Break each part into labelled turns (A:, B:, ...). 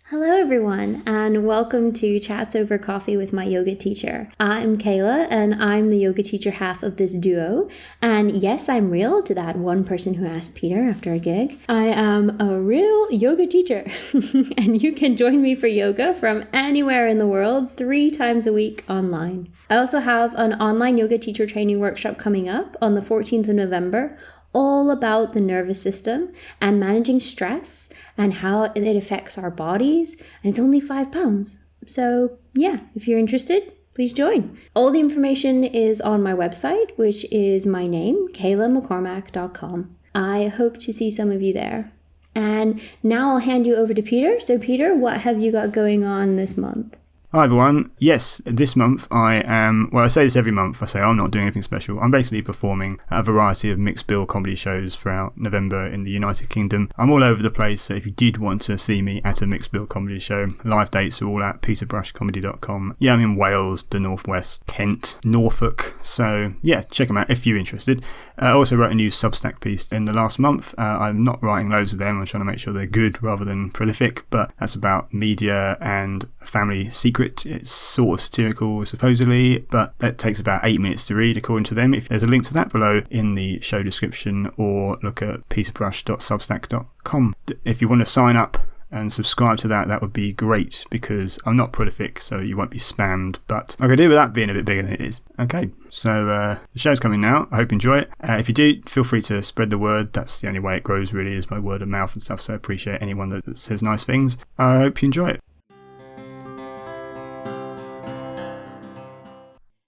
A: Hello everyone, and welcome to Chats Over Coffee with my yoga teacher. I'm Kayla, and I'm the yoga teacher half of this duo. And yes, I'm real, to that one person who asked Peter after a gig. I am a real yoga teacher, and you can join me for yoga from anywhere in the world 3 times a week online. I also have an online yoga teacher training workshop coming up on the 14th of November, all about the nervous system and managing stress and how it affects our bodies, and it's only £5. So yeah, if you're interested, please join. All the information is on my website, which is my name, KaylaMcCormack.com. I hope to see some of you there. And now I'll hand you over to Peter. So Peter, what have you got going on this month?
B: Hi everyone. Yes, this month I am, well I say this every month, I say I'm not doing anything special. I'm basically performing at a variety of mixed bill comedy shows throughout November in the United Kingdom. I'm all over the place, so if you did want to see me at a mixed bill comedy show, live dates are all at peterbrushcomedy.com. Yeah, I'm in Wales, the Northwest, Kent, Norfolk, so yeah, check them out if you're interested. I also wrote a new Substack piece in the last month. I'm not writing loads of them, I'm trying to make sure they're good rather than prolific, but that's about media and family secrets. It's sort of satirical, supposedly, but that takes about 8 minutes to read, according to them. If there's a link to that below in the show description, or look at peterbrush.substack.com. If you want to sign up and subscribe to that would be great, because I'm not prolific, so you won't be spammed, but I could do with that being a bit bigger than it is. Okay, so the show's coming now. I hope you enjoy it. If you do, feel free to spread the word. That's the only way it grows, really, is by word of mouth and stuff, so I appreciate anyone that says nice things. I hope you enjoy it.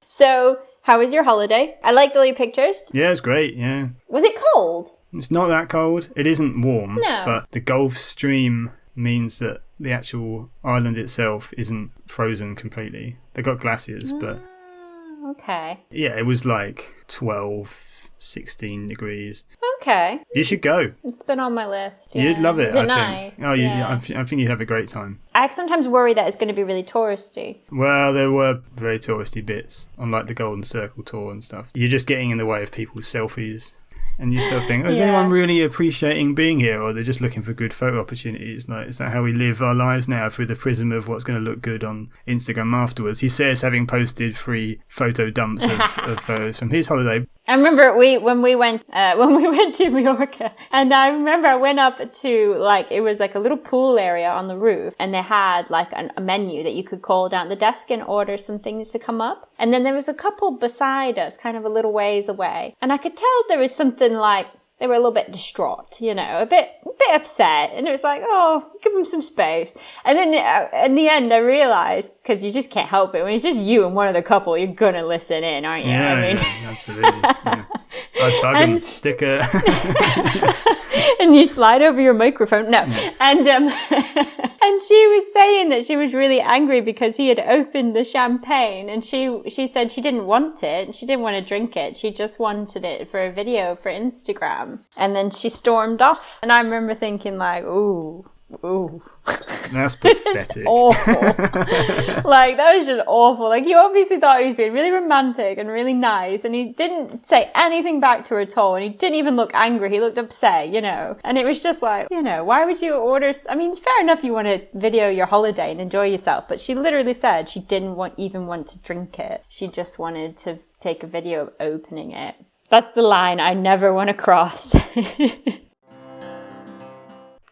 C: So, how was your holiday? I liked all your pictures.
B: Yeah, it's great, yeah.
C: Was it cold?
B: It's not that cold. It isn't warm,
C: No.
B: But the Gulf Stream means that the actual island itself isn't frozen completely. They got glaciers, but...
C: Okay.
B: Yeah, it was like 12, 16 degrees.
C: Okay.
B: You should go.
C: It's been on my list. Yeah.
B: You'd love it,
C: Is it
B: I
C: nice?
B: think. Oh,
C: yeah.
B: I think you'd have a great time.
C: I sometimes worry that it's going to be really touristy.
B: Well, there were very touristy bits on like the Golden Circle tour and stuff. You're just getting in the way of people's selfies. And you sort of think, is anyone really appreciating being here, or they're just looking for good photo opportunities? Like, is that how we live our lives now, through the prism of what's going to look good on Instagram afterwards? He says, having posted 3 photo dumps of photos from his holiday.
C: I remember when we went to Mallorca, and I remember I went up to, like, it was like a little pool area on the roof, and they had like a menu that you could call down the desk and order some things to come up. And then there was a couple beside us, kind of a little ways away, and I could tell there was something like they were a little bit distraught, you know, a bit upset. And it was like, oh, give them some space. And then in the end, I realised, because you just can't help it, when it's just you and one other couple, you're going to listen in, aren't you?
B: Yeah,
C: I mean...
B: yeah, absolutely. Yeah. I'd bug them, stick a...
C: and you slide over your microphone. No.
B: Yeah.
C: And and she was saying that she was really angry because he had opened the champagne, and she said she didn't want it, and she didn't want to drink it. She just wanted it for a video for Instagram. And then she stormed off. And I remember thinking like, ooh.
B: That's pathetic.
C: Awful. Like, that was just awful. Like, he obviously thought he was being really romantic and really nice, and he didn't say anything back to her at all, and he didn't even look angry. He looked upset, you know. And it was just like, you know, why would you order... I mean, it's fair enough you want to video your holiday and enjoy yourself, but she literally said she didn't even want to drink it. She just wanted to take a video of opening it. That's the line I never want to cross.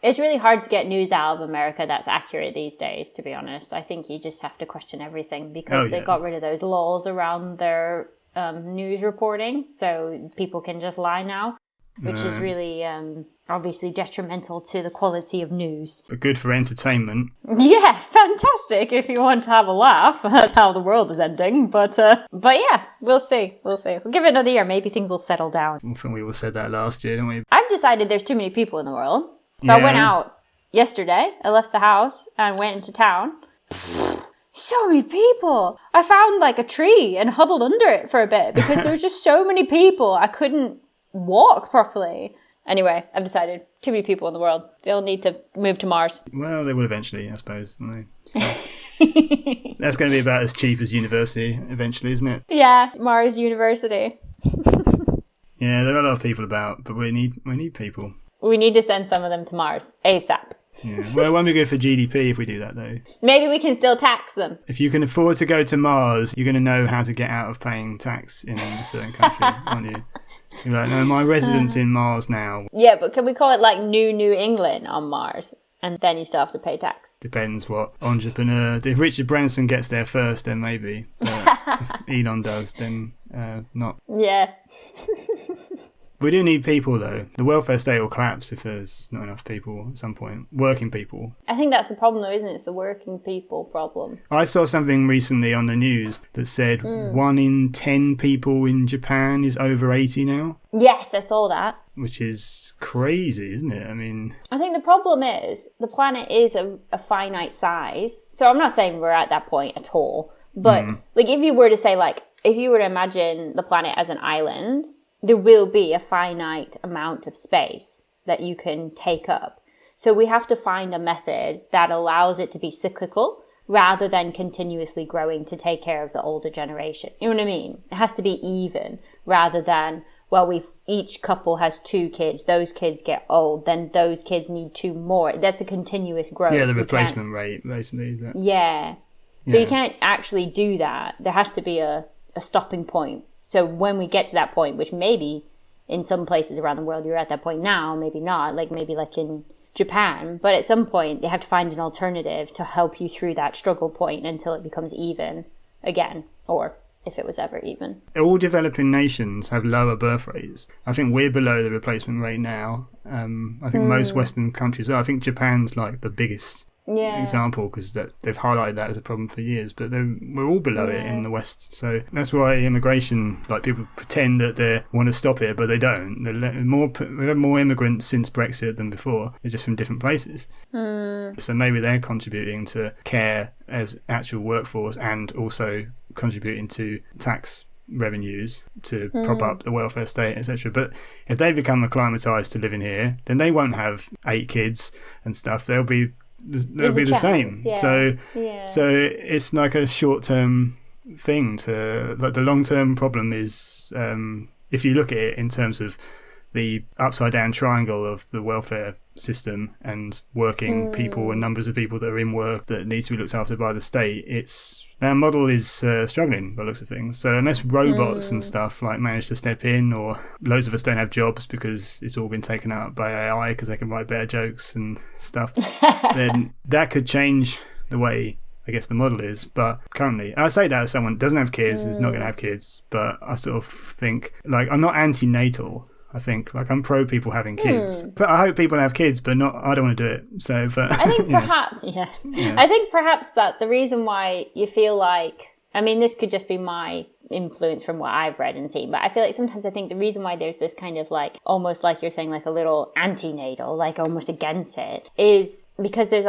C: It's really hard to get news out of America that's accurate these days, to be honest. I think you just have to question everything, because they got rid of those laws around their news reporting, so people can just lie now, which is really obviously detrimental to the quality of news.
B: But good for entertainment.
C: Yeah, fantastic if you want to have a laugh at how the world is ending. But yeah, we'll see. We'll give it another year. Maybe things will settle down.
B: I think we all said that last year, didn't we?
C: I've decided there's too many people in the world. So I went out yesterday. I left the house and went into town. So many people. I found like a tree and huddled under it for a bit because there were just so many people. I couldn't walk properly. Anyway, I've decided too many people in the world. They'll need to move to Mars.
B: Well, they will eventually, I suppose. Won't they? So. That's going to be about as cheap as university eventually, isn't it?
C: Yeah, Mars University.
B: Yeah, there are a lot of people about, but we need people.
C: We need to send some of them to Mars ASAP.
B: Yeah. Well, it won't be good for GDP if we do that, though.
C: Maybe we can still tax them.
B: If you can afford to go to Mars, you're going to know how to get out of paying tax in a certain country, aren't you? You're like, no, my residence in Mars now.
C: Yeah, but can we call it like New England on Mars? And then you still have to pay tax.
B: Depends what entrepreneur. If Richard Branson gets there first, then maybe. But if Elon does, then not.
C: Yeah.
B: We do need people, though. The welfare state will collapse if there's not enough people at some point. Working people.
C: I think that's the problem, though, isn't it? It's the working people problem.
B: I saw something recently on the news that said 1 in 10 people in Japan is over 80 now.
C: Yes, I saw that.
B: Which is crazy, isn't it? I mean...
C: I think the problem is the planet is a finite size. So I'm not saying we're at that point at all. But like if you were to say, like, if you were to imagine the planet as an island... there will be a finite amount of space that you can take up. So we have to find a method that allows it to be cyclical rather than continuously growing to take care of the older generation. You know what I mean? It has to be even rather than, well, each couple has 2 kids, those kids get old, then those kids need 2 more. That's a continuous growth.
B: Yeah, the replacement rate, basically.
C: Yeah. So you can't actually do that. There has to be a stopping point. So when we get to that point, which maybe in some places around the world you're at that point now, maybe not, maybe in Japan, but at some point they have to find an alternative to help you through that struggle point until it becomes even again, or if it was ever even.
B: All developing nations have lower birth rates. I think we're below the replacement rate now. I think most Western countries are. I think Japan's like the biggest example because they've highlighted that as a problem for years, but we're all below it in the West. So that's why immigration, like people pretend that they want to stop it, but they don't. We've had more immigrants since Brexit than before. They're just from different places. So maybe they're contributing to care as actual workforce and also contributing to tax revenues to prop up the welfare state, etc. But if they become acclimatized to living here, then they won't have 8 kids and stuff. They'll be the same. So it's like a short-term thing. The long-term problem is if you look at it in terms of the upside down triangle of the welfare system and working people and numbers of people that are in work that need to be looked after by the state, our model is struggling by the looks of things. So unless robots and stuff manage to step in, or loads of us don't have jobs because it's all been taken up by AI because they can write better jokes and stuff, then that could change the way I guess the model is. But currently, I say that as someone who doesn't have kids, is not going to have kids, but I sort of think I'm not anti-natal. I think I'm pro people having kids, but I hope people have kids, but I don't want to do it. So, but
C: I think perhaps, I think perhaps that the reason why you feel this could just be my influence from what I've read and seen, but I feel like sometimes I think the reason why there's this kind of almost like you're saying, a little anti-natal, almost against it, is because there's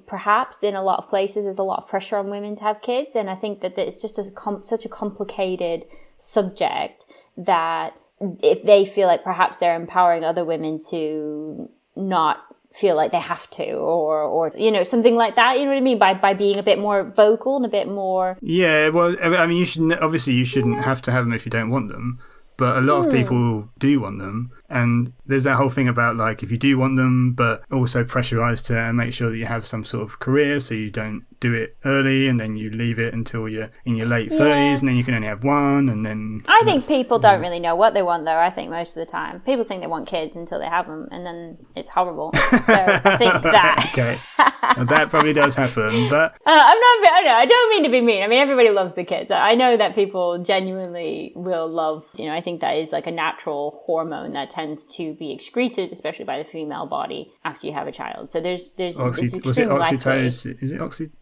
C: perhaps in a lot of places, there's a lot of pressure on women to have kids. And I think that it's just such a complicated subject that if they feel like perhaps they're empowering other women to not feel like they have to, or something like that, you know what I mean, by being a bit more vocal and a bit more.
B: Yeah, well, I mean, you shouldn't have to have them if you don't want them, but a lot of people do want them. And there's that whole thing about if you do want them, but also pressurized to make sure that you have some sort of career, so you don't do it early and then you leave it until you're in your late 30s and then you can only have one, and then
C: I think people don't really know what they want, though. I think most of the time people think they want kids until they have them, and then it's horrible. So I think that
B: okay, well, that probably does happen, but
C: I don't mean to be mean. I mean, everybody loves the kids. I know that people genuinely will love, I think that is a natural hormone that tends to be excreted, especially by the female body, after you have a child. So there's
B: was it oxytocin? Is it oxytocin?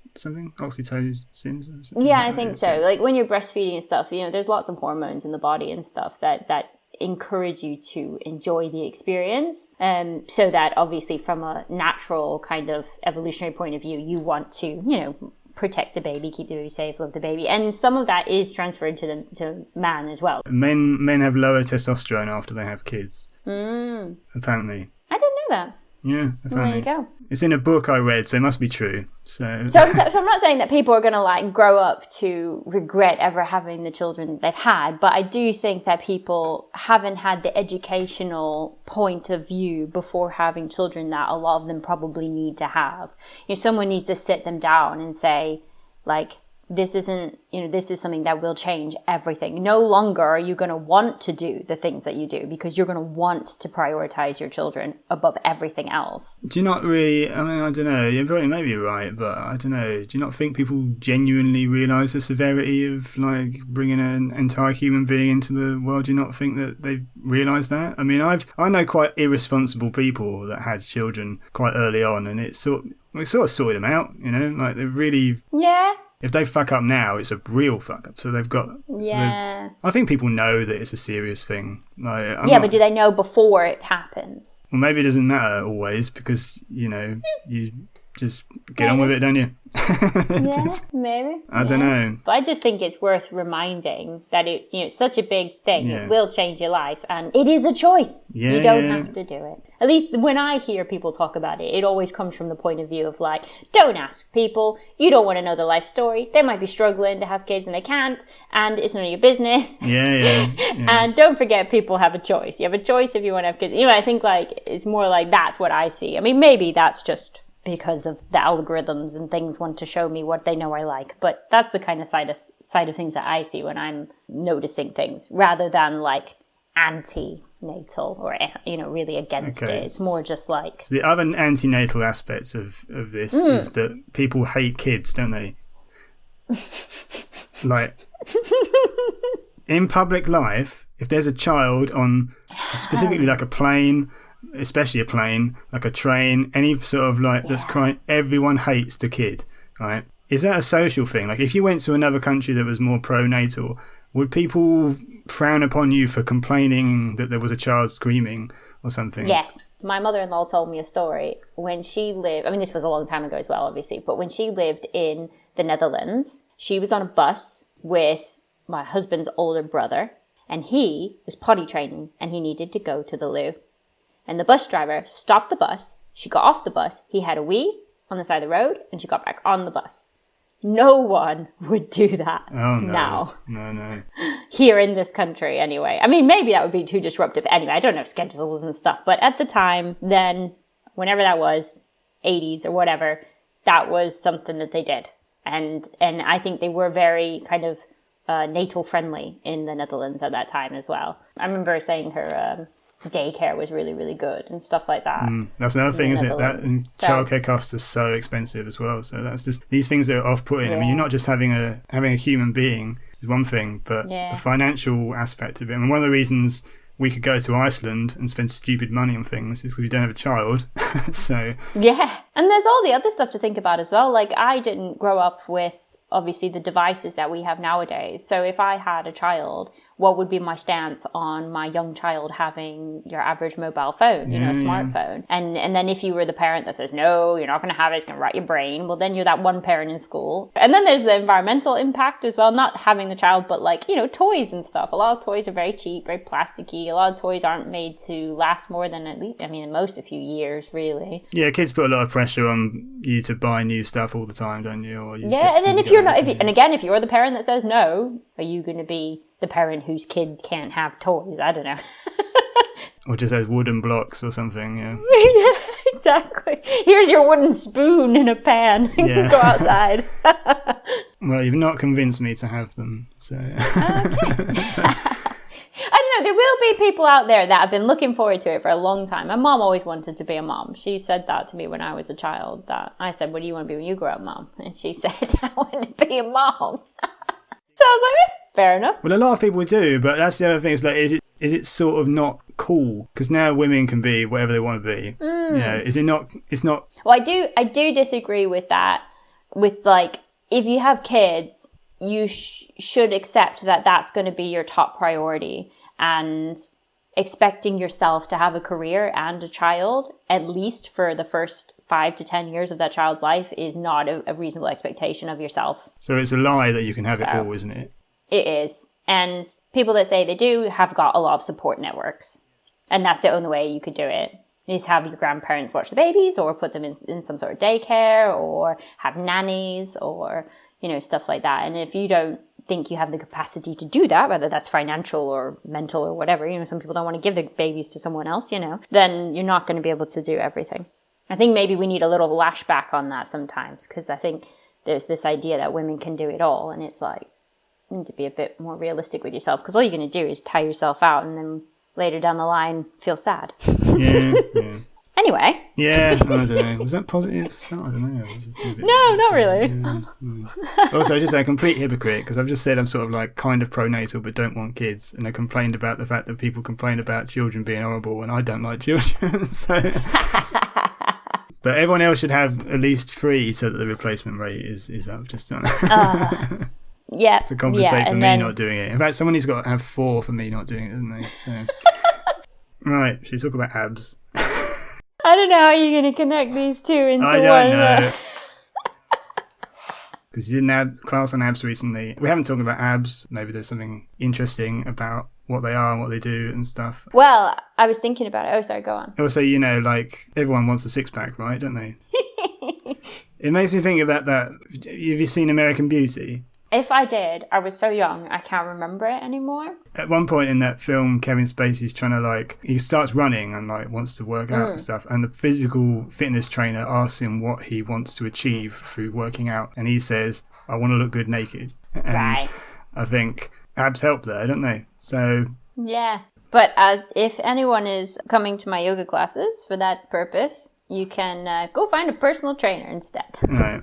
C: Yeah, I think so. When you're breastfeeding and stuff, there's lots of hormones in the body and stuff that encourage you to enjoy the experience. So that obviously from a natural kind of evolutionary point of view, you want to, protect the baby, keep the baby safe, love the baby. And some of that is transferred to man as well.
B: Men have lower testosterone after they have kids. Apparently.
C: I didn't know that.
B: Yeah, apparently.
C: There you go.
B: It's in a book I read, so it must be true. So
C: I'm not saying that people are going to like grow up to regret ever having the children that they've had, but I do think that people haven't had the educational point of view before having children that a lot of them probably need to have. Someone needs to sit them down and say, like, this isn't, this is something that will change everything. No longer are you going to want to do the things that you do because you're going to want to prioritize your children above everything else.
B: Do you not really, I mean, I don't know, maybe you're right, but I don't know, do you not think people genuinely realise the severity of, like, bringing an entire human being into the world? Do you not think that they realise that? I mean, I know quite irresponsible people that had children quite early on, and it sort of sorted them out, like they've really...
C: Yeah.
B: If they fuck up now, it's a real fuck up. So they've got...
C: Yeah.
B: I think people know that it's a serious thing. Like,
C: but do they know before it happens?
B: Well, maybe it doesn't matter always because, you just get on with it, don't you?
C: Maybe.
B: I don't know.
C: But I just think it's worth reminding that it's such a big thing.
B: Yeah.
C: It will change your life, and it is a choice.
B: Yeah,
C: you don't have to do it. At least when I hear people talk about it, it always comes from the point of view of like, don't ask people. You don't want to know their life story. They might be struggling to have kids and they can't, and it's none of your business.
B: Yeah.
C: And don't forget, people have a choice. You have a choice if you want to have kids. I think like it's more like that's what I see. I mean, maybe that's just because of the algorithms and things want to show me what they know I like. But that's the kind of side of things that I see when I'm noticing things, rather than like anti-natal or, really against it. It's more just like...
B: So the other anti-natal aspects of this is that people hate kids, don't they? Like, in public life, if there's a child on specifically like a plane... especially a plane, like a train, any sort of like that's crying, everyone hates the kid, right? Is that a social thing? Like if you went to another country that was more pro-natal, would people frown upon you for complaining that there was a child screaming or something?
C: Yes. My mother-in-law told me a story when she lived, I mean this was a long time ago as well obviously, but when she lived in the Netherlands, she was on a bus with my husband's older brother, and he was potty training and he needed to go to the loo. And the bus driver stopped the bus. She got off the bus. He had a wee on the side of the road, and she got back on the bus. No one would do that now. No. Here in this country, anyway. I mean, maybe that would be too disruptive anyway. I don't know schedules and stuff. But at the time, then, whenever that was, 80s or whatever, that was something that they did. And I think they were very kind of natal friendly in the Netherlands at that time as well. I remember saying her... daycare was really, really good and stuff like that.
B: That's another thing, isn't it? That and childcare costs are so expensive as well. So that's just these things that are off-putting. I mean, you're not just having a human being is one thing, but the financial aspect of it. I mean, one of the reasons we could go to Iceland and spend stupid money on things is because we don't have a child. So and there's all the other stuff to think about as well. Like I didn't grow up with obviously the devices that we have nowadays. So if I had a child, what would be my stance on my young child having your average mobile phone, smartphone? And then if you were the parent that says, no, you're not going to have it, it's going to rot your brain, well, then you're that one parent in school. And then there's the environmental impact as well, not having the child, but like, toys and stuff. A lot of toys are very cheap, very plasticky. A lot of toys aren't made to last more than at most a few years, really. Yeah, kids put a lot of pressure on you to buy new stuff all the time, don't you? Or you
C: and then if you're not, if you're the parent that says no, are you going to be the parent whose kid can't have toys? I don't know.
B: Or just has wooden blocks or something, yeah.
C: Yeah, exactly. Here's your wooden spoon in a pan. Go outside.
B: Well, you've not convinced me to have them, so...
C: Okay. I don't know, there will be people out there that have been looking forward to it for a long time. My mom always wanted to be a mom. She said that to me when I was a child. That I said, what do you want to be when you grow up, Mom? And she said, I want to be a mom. So I was like, fair enough.
B: Well, a lot of people do, but that's the other thing. Is like, is it sort of not cool? Because now women can be whatever they want to be. Is it not? It's not.
C: Well, I do disagree with that. With like, if you have kids, you should accept that that's going to be your top priority, and expecting yourself to have a career and a child, at least for the first 5 to 10 years of that child's life, is not a reasonable expectation of yourself.
B: So it's a lie that you can have it all, isn't it?
C: It is. And people that say they do have got a lot of support networks. And that's the only way you could do it. is have your grandparents watch the babies or put them in some sort of daycare or have nannies or, you know, stuff like that. And if you don't think you have the capacity to do that, whether that's financial or mental or whatever, you know, some people don't want to give their babies to someone else, you know, then you're not going to be able to do everything. I think maybe we need a little lashback on that sometimes, because I think there's this idea that women can do it all. And it's like, you need to be a bit more realistic with yourself, because all you're going to do is tire yourself out and then later down the line feel sad.
B: Yeah.
C: Anyway.
B: Yeah, I don't know. Was that positive start? I don't know.
C: No, not really.
B: Yeah. Also, just a complete hypocrite, because I've just said I'm sort of like kind of pro-natal but don't want kids, and I complained about the fact that people complain about children being horrible and I don't like children. So, but everyone else should have at least 3 so that the replacement rate is up. Just on.
C: Yeah.
B: To compensate for me not doing it. In fact, someone needs got to have 4 for me not doing it, doesn't they? So, right, should we talk about abs?
C: I don't know how you're going to connect these two into one.
B: I don't know. Because you didn't have class on abs recently. We haven't talked about abs. Maybe there's something interesting about what they are and what they do and stuff.
C: Well, I was thinking about it. Oh, sorry, go on.
B: Also, you know, like, everyone wants a six-pack, right? Don't they? It makes me think about that. Have you seen American Beauty?
C: If I did, I was so young, I can't remember it anymore.
B: At one point in that film, Kevin Spacey's trying to, like, he starts running and, like, wants to work out and stuff. And the physical fitness trainer asks him what he wants to achieve through working out. And he says, I want to look good naked. And
C: right.
B: I think abs help there, don't they? So...
C: Yeah. But if anyone is coming to my yoga classes for that purpose, you can go find a personal trainer instead.
B: Right.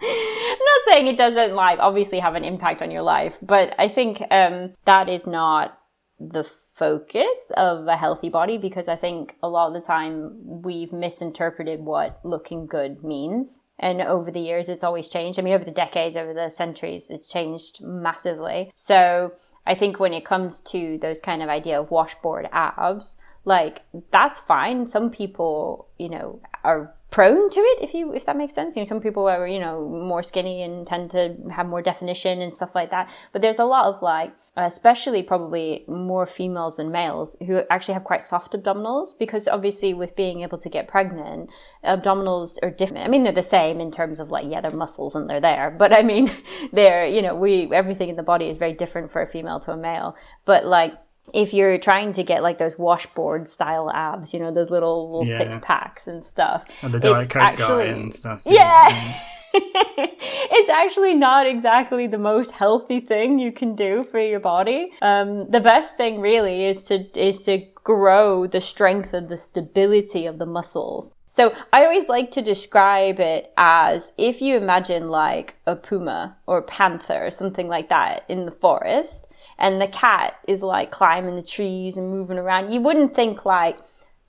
C: I'm not saying it doesn't, like, obviously have an impact on your life, but I think that is not the focus of a healthy body, because I think a lot of the time we've misinterpreted what looking good means. And over the years, it's always changed. I mean, over the decades, over the centuries, it's changed massively. So I think when it comes to those kind of idea of washboard abs, like, that's fine. Some people, you know, are prone to it, if that makes sense. You know, some people are, you know, more skinny and tend to have more definition and stuff like that. But there's a lot of, like, especially probably more females than males who actually have quite soft abdominals, because obviously with being able to get pregnant, abdominals are different. I mean, they're the same in terms of, like, yeah, they're muscles and they're there, but I mean, they're, you know, everything in the body is very different for a female to a male. But, like, if you're trying to get, like, those washboard style abs, you know, those little six packs and stuff.
B: And the Diet Coke guy and stuff.
C: Yeah. It's actually not exactly the most healthy thing you can do for your body. The best thing really is to grow the strength and the stability of the muscles. So I always like to describe it as if you imagine, like, a puma or a panther or something like that in the forest, and the cat is, like, climbing the trees and moving around. You wouldn't think, like,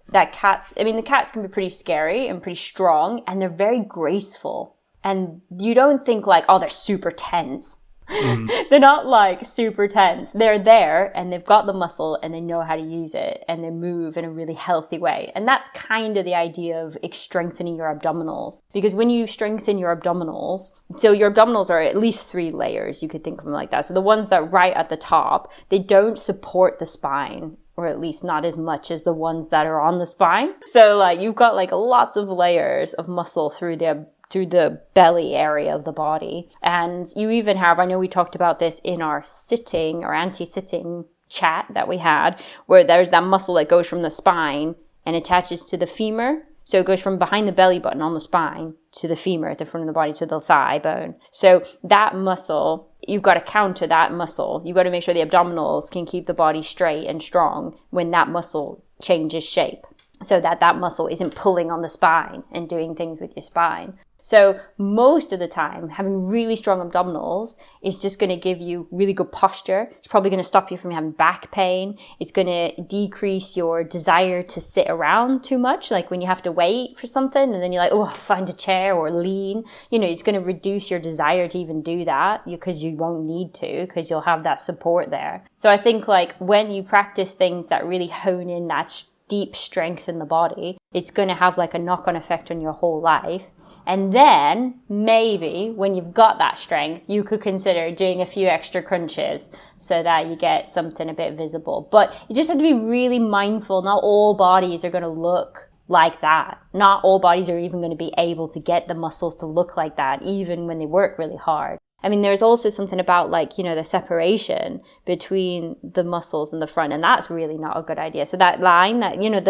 C: that cats... I mean, the cats can be pretty scary and pretty strong, and they're very graceful. And you don't think, like, oh, they're super tense. They're not, like, super tense. They're there, and they've got the muscle, and they know how to use it, and they move in a really healthy way. And that's kind of the idea of strengthening your abdominals. Because when you strengthen your abdominals, so your abdominals are at least 3 layers, you could think of them like that. So the ones that are right at the top, they don't support the spine, or at least not as much as the ones that are on the spine. So, like, you've got, like, lots of layers of muscle through the belly area of the body. And you even have, I know we talked about this in our sitting or anti-sitting chat that we had, where there's that muscle that goes from the spine and attaches to the femur. So it goes from behind the belly button on the spine to the femur at the front of the body to the thigh bone. So that muscle, you've got to counter that muscle. You've got to make sure the abdominals can keep the body straight and strong when that muscle changes shape, so that muscle isn't pulling on the spine and doing things with your spine. So most of the time, having really strong abdominals is just going to give you really good posture. It's probably going to stop you from having back pain. It's going to decrease your desire to sit around too much, like when you have to wait for something and then you're like, oh, find a chair or lean. You know, it's going to reduce your desire to even do that, because you won't need to, because you'll have that support there. So I think, like, when you practice things that really hone in that deep strength in the body, it's going to have, like, a knock-on effect on your whole life. And then maybe when you've got that strength, you could consider doing a few extra crunches so that you get something a bit visible. But you just have to be really mindful. Not all bodies are going to look like that. Not all bodies are even going to be able to get the muscles to look like that, even when they work really hard. I mean, there's also something about like, you know, the separation between the muscles in the front, and that's really not a good idea. So that line that, you know,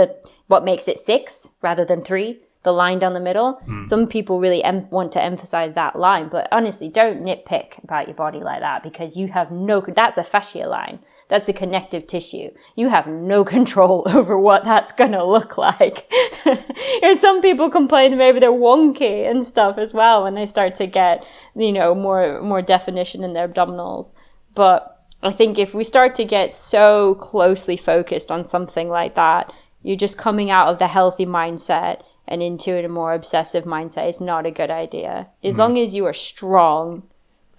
C: what makes it 6 rather than 3, the line down the middle. Some people really want to emphasize that line, but honestly, don't nitpick about your body like that, because you have that's a fascia line. That's a connective tissue. You have no control over what that's going to look like. And some people complain that maybe they're wonky and stuff as well when they start to get, you know, more definition in their abdominals. But I think if we start to get so closely focused on something like that, you're just coming out of the healthy mindset and into a more obsessive mindset. Is not a good idea. As long as you are strong,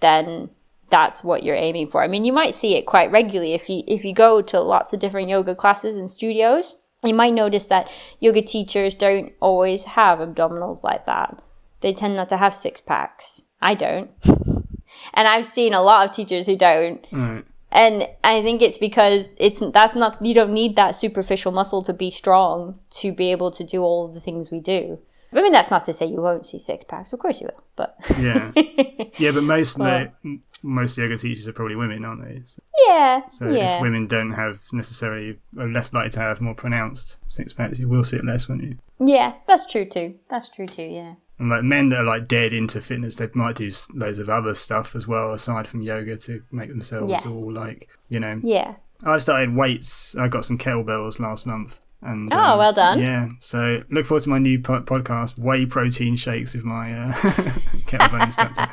C: then that's what you're aiming for. I mean, you might see it quite regularly if you go to lots of different yoga classes and studios. You might notice that yoga teachers don't always have abdominals like that. They tend not to have 6-packs. I don't. And I've seen a lot of teachers who don't.
B: Right.
C: And I think it's because you don't need that superficial muscle to be strong to be able to do all of the things we do. I mean, that's not to say you won't see 6-packs. Of course you will, but
B: yeah, but most yoga teachers are probably women, aren't they? So if women don't have necessarily, are less likely to have more pronounced 6-packs, you will see it less, won't you?
C: Yeah, that's true too. Yeah.
B: And like men that are like dead into fitness, they might do loads of other stuff as well aside from yoga to make themselves all like, you know.
C: Yeah.
B: I started weights. I got some kettlebells last month. And,
C: well done.
B: Yeah, so look forward to my new podcast, Whey Protein Shakes, with my kettlebell instructor.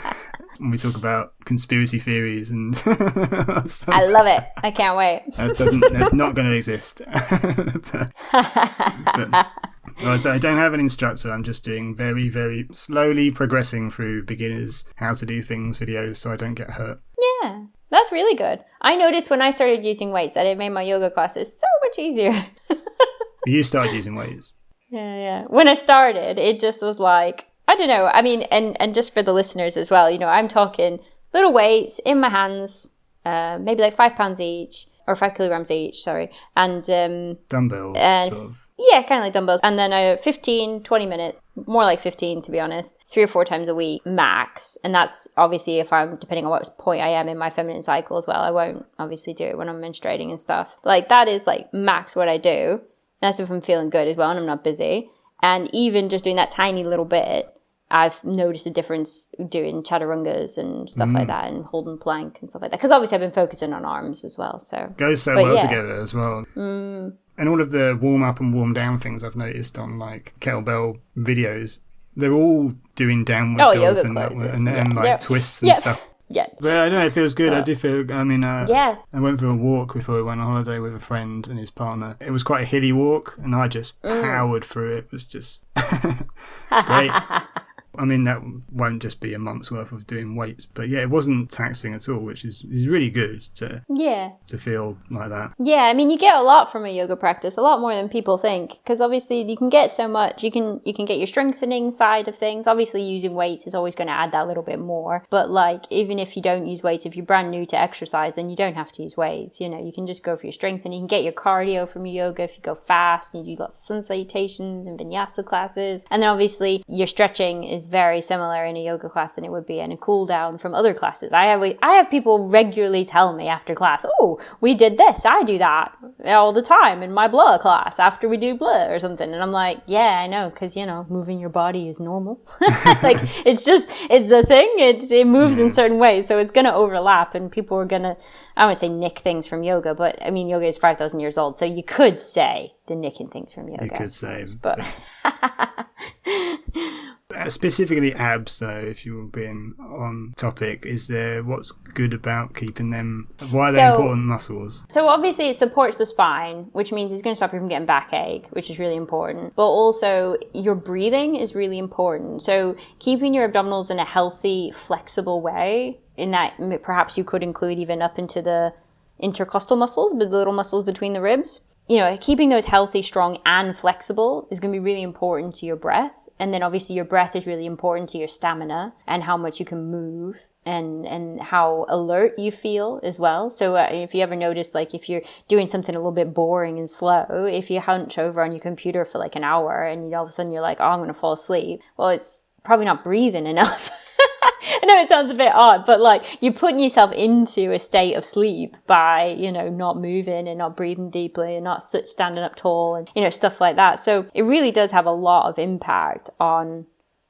B: And we talk about conspiracy theories and
C: I love it. I can't wait.
B: That's not going to exist. Well, so I don't have an instructor. I'm just doing very, very slowly progressing through beginners how to do things videos so I don't get hurt.
C: Yeah, that's really good. I noticed when I started using weights that it made my yoga classes so much easier.
B: You started using weights?
C: Yeah. When I started, it just was like, I don't know. I mean, and just for the listeners as well, you know, I'm talking little weights in my hands, maybe like 5 pounds each, or 5 kilograms each, sorry. And
B: dumbbells, sort of.
C: Yeah, kind of like dumbbells. And then 15, 20 minutes, more like 15 to be honest, 3 or 4 times a week max. And that's obviously if I'm, depending on what point I am in my feminine cycle as well. I won't obviously do it when I'm menstruating and stuff. Like that is like max what I do. That's if I'm feeling good as well and I'm not busy. And even just doing that tiny little bit, I've noticed a difference doing chaturungas and stuff like that and holding plank and stuff like that. Because obviously I've been focusing on arms as well. So
B: goes so well together as well. And all of the warm up and warm down things I've noticed on like kettlebell videos, they're all doing downward dogs and like twists and stuff.
C: Yeah.
B: But I don't know, it feels good. I do feel, I mean, I went for a walk before we went on holiday with a friend and his partner. It was quite a hilly walk and I just powered through it. It was just, it's great. I mean, that won't just be a month's worth of doing weights, but yeah, it wasn't taxing at all, which is really good to feel like that.
C: Yeah, I mean, you get a lot from a yoga practice, a lot more than people think, because obviously you can get so much. You can get your strengthening side of things. Obviously, using weights is always going to add that little bit more. But like, even if you don't use weights, if you're brand new to exercise, then you don't have to use weights. You know, you can just go for your strengthening. You can get your cardio from your yoga if you go fast. And you do lots of sun salutations and vinyasa classes, and then obviously your stretching is very similar in a yoga class than it would be in a cool down from other classes. I have people regularly tell me after class, oh, we did this, I do that all the time in my blah class after we do blah or something. And I'm like, yeah, I know, because you know, moving your body is normal. Like it's the thing, it moves in certain ways, so it's gonna overlap and people are gonna, I wouldn't say nick things from yoga, but I mean yoga is 5,000 years old, so you could say the nicking things from yoga.
B: You could say,
C: but
B: specifically abs, though, if you were being on topic, is there what's good about keeping them? Why are they important muscles?
C: So obviously it supports the spine, which means it's going to stop you from getting backache, which is really important. But also your breathing is really important. So keeping your abdominals in a healthy, flexible way, in that perhaps you could include even up into the intercostal muscles, the little muscles between the ribs. You know, keeping those healthy, strong, and flexible is going to be really important to your breath And then obviously your breath is really important to your stamina and how much you can move and how alert you feel as well. So if you ever notice, like if you're doing something a little bit boring and slow, if you hunch over on your computer for like an hour and all of a sudden you're like, oh, I'm going to fall asleep. Well, it's probably not breathing enough. I know it sounds a bit odd, but like you're putting yourself into a state of sleep by, you know, not moving and not breathing deeply and not standing up tall and, you know, stuff like that. So it really does have a lot of impact on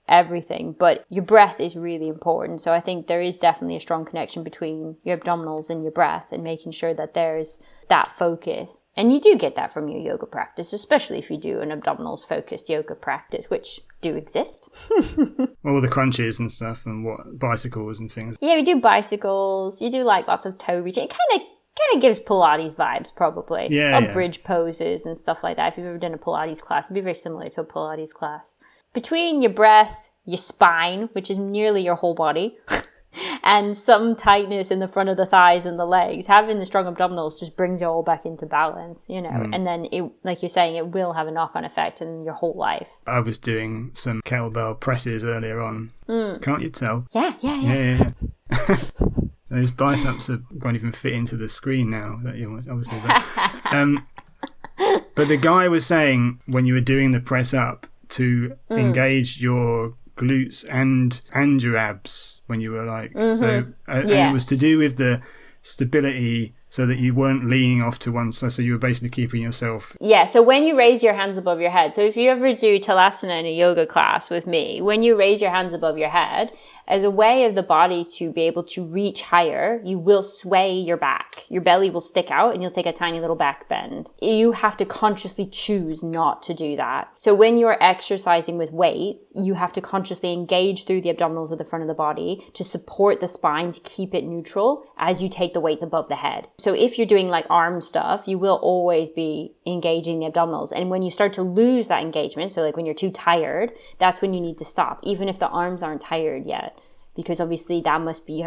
C: everything, but your breath is really important. So I think there is definitely a strong connection between your abdominals and your breath and making sure that there's that focus. And you do get that from your yoga practice, especially if you do an abdominals focused yoga practice, which do exist.
B: All the crunches and stuff and what bicycles and things.
C: Yeah, we do bicycles. You do like lots of toe reaching. It kind of gives Pilates vibes, probably.
B: Yeah.
C: Bridge poses and stuff like that. If you've ever done a Pilates class, it'd be very similar to a Pilates class. Between your breath, your spine, which is nearly your whole body, and some tightness in the front of the thighs and the legs, having the strong abdominals just brings it all back into balance, you know. And then it, like you're saying, it will have a knock-on effect in your whole life.
B: I was doing some kettlebell presses earlier on. Can't you tell?
C: Yeah.
B: Those biceps won't even fit into the screen now. That you obviously. But the guy was saying when you were doing the press up to engage your glutes and your abs when you were like and it was to do with the stability so that you weren't leaning off to one side, so you were basically keeping yourself
C: so when you raise your hands above your head, so if you ever do Talasana in a yoga class with me, when you raise your hands above your head as a way of the body to be able to reach higher, you will sway your back. Your belly will stick out and you'll take a tiny little back bend. You have to consciously choose not to do that. So when you're exercising with weights, you have to consciously engage through the abdominals at the front of the body to support the spine to keep it neutral as you take the weights above the head. So if you're doing like arm stuff, you will always be engaging the abdominals. And when you start to lose that engagement, so like when you're too tired, that's when you need to stop, even if the arms aren't tired yet. Because obviously that must be,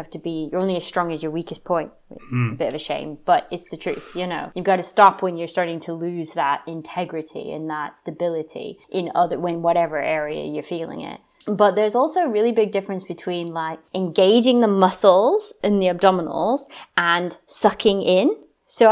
C: you're only as strong as your weakest point. A bit of a shame, but it's the truth, you know. You've got to stop when you're starting to lose that integrity and that stability when whatever area you're feeling it. But there's also a really big difference between like engaging the muscles in the abdominals and sucking in. So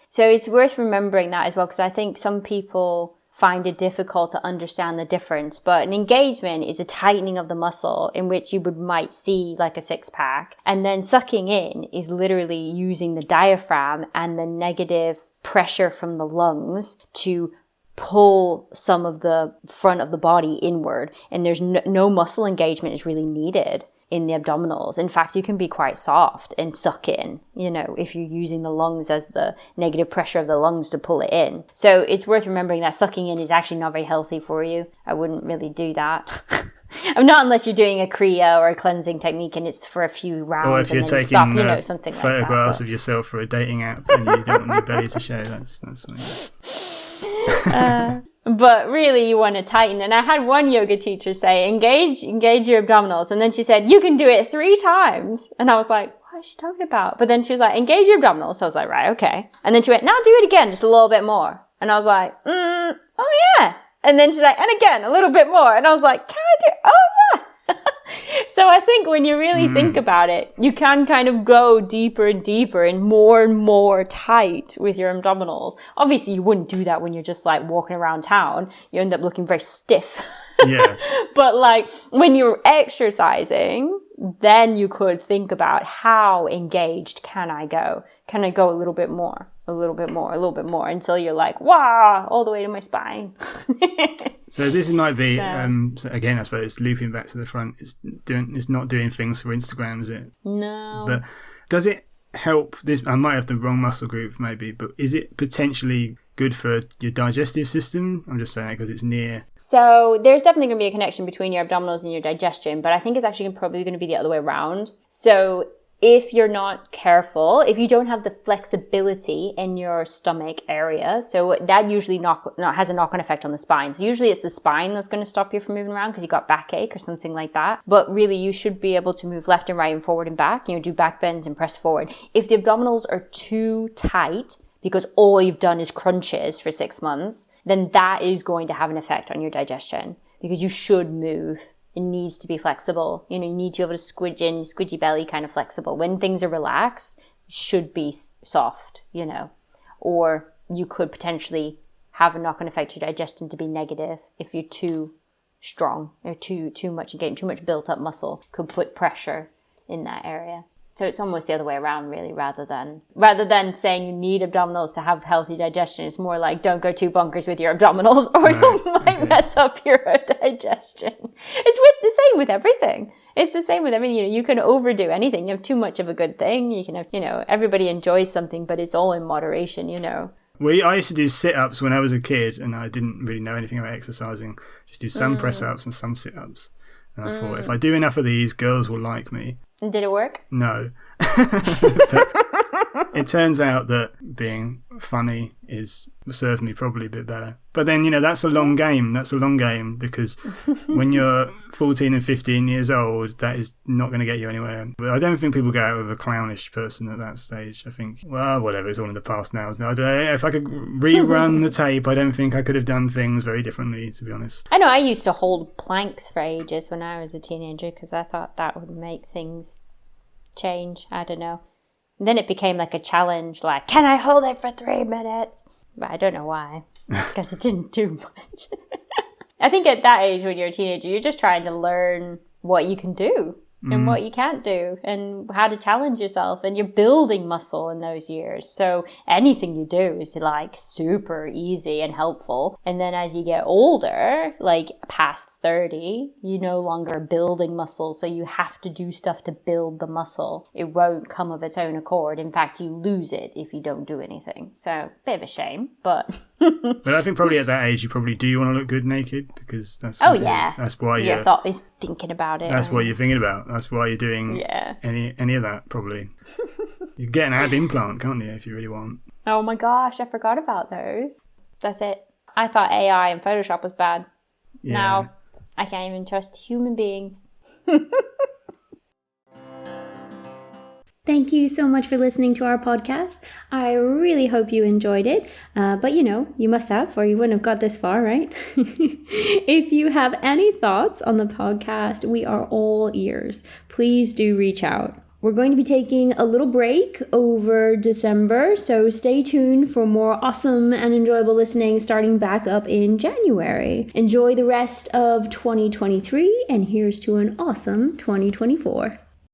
C: so it's worth remembering that as well, because I think some people find it difficult to understand the difference. But an engagement is a tightening of the muscle in which you might see like a six-pack. And then sucking in is literally using the diaphragm and the negative pressure from the lungs to pull some of the front of the body inward. And there's no muscle engagement is really needed in the abdominals. In fact, you can be quite soft and suck in, you know, if you're using the lungs as the negative pressure of the lungs to pull it in. So it's worth remembering that sucking in is actually not very healthy for you. I wouldn't really do that. Not unless you're doing a Kriya or a cleansing technique and it's for a few rounds.
B: Or if you're taking
C: stop, you know, something
B: photographs
C: like
B: of yourself for a dating app and you don't want your belly to show, that's fine.
C: But really you want to tighten. And I had one yoga teacher say, engage your abdominals. And then she said, you can do it 3 times. And I was like, what is she talking about? But then she was like, engage your abdominals. So I was like, right, okay. And then she went, now do it again, just a little bit more. And I was like, oh yeah. And then she's like, and again, a little bit more. And I was like, can I do it? Oh yeah. So I think when you really think about it, you can kind of go deeper and deeper and more tight with your abdominals. Obviously, you wouldn't do that when you're just like walking around town. You end up looking very stiff.
B: Yeah.
C: But like when you're exercising, then you could think about how engaged can I go? Can I go a little bit more until you're like, wow, all the way to my spine.
B: So this might be, so again, I suppose, looping back to the front. It's not doing things for Instagram, is it?
C: No.
B: But does it help this? I might have the wrong muscle group, maybe, but is it potentially good for your digestive system? I'm just saying because it's near.
C: So there's definitely going to be a connection between your abdominals and your digestion, but I think it's actually probably going to be the other way around. So if you're not careful, if you don't have the flexibility in your stomach area, so that usually has a knock-on effect on the spine. So usually it's the spine that's going to stop you from moving around because you got backache or something like that. But really you should be able to move left and right and forward and back, do back bends and press forward. If the abdominals are too tight because all you've done is crunches for 6 months, then that is going to have an effect on your digestion. because you should move. It needs to be flexible. You need to be able to squidge your belly kind of flexible. When things are relaxed, it should be soft, or you could potentially have a knock-on effect to your digestion to be negative if you're too strong or too much, getting too much built up muscle could put pressure in that area. So it's almost the other way around, really, rather than saying you need abdominals to have healthy digestion. It's more like, don't go too bonkers with your abdominals, or you might mess up your digestion. It's the same with everything. It's the same with everything. You can overdo anything. You have too much of a good thing. You can have, everybody enjoys something, but it's all in moderation.
B: I used to do sit-ups when I was a kid, and I didn't really know anything about exercising. Just do some press-ups and some sit-ups. And I thought, if I do enough of these, girls will like me.
C: And did it work?
B: No. It turns out that being funny served me probably a bit better. But then, that's a long game. That's a long game, because when you're 14 and 15 years old, that is not going to get you anywhere. But I don't think people go out with a clownish person at that stage. I think, well, whatever, it's all in the past now. I don't know, if I could rerun the tape, I don't think I could have done things very differently, to be honest.
C: I know I used to hold planks for ages when I was a teenager, because I thought that would make things change. I don't know. And then it became like a challenge, like, can I hold it for 3 minutes? But I don't know why, because it didn't do much. I think at that age, when you're a teenager, you're just trying to learn what you can do and what you can't do and how to challenge yourself. And you're building muscle in those years. So anything you do is like super easy and helpful. And then as you get older, like past 30, you're no longer building muscle. So you have to do stuff to build the muscle. It won't come of its own accord. In fact, you lose it if you don't do anything. So bit of a shame, but...
B: But I think probably at that age, you probably do want to look good naked, because that's that's why you're
C: thinking about it.
B: That's what you're thinking about. That's why you're doing any of that, probably. You can get an ab implant, can't you, if you really want?
C: Oh my gosh, I forgot about those. That's it. I thought AI and Photoshop was bad.
B: Yeah.
C: Now I can't even trust human beings.
A: Thank you so much for listening to our podcast. I really hope you enjoyed it. But you must have, or you wouldn't have got this far, right? If you have any thoughts on the podcast, we are all ears. Please do reach out. We're going to be taking a little break over December, so stay tuned for more awesome and enjoyable listening starting back up in January. Enjoy the rest of 2023, and here's to an awesome 2024.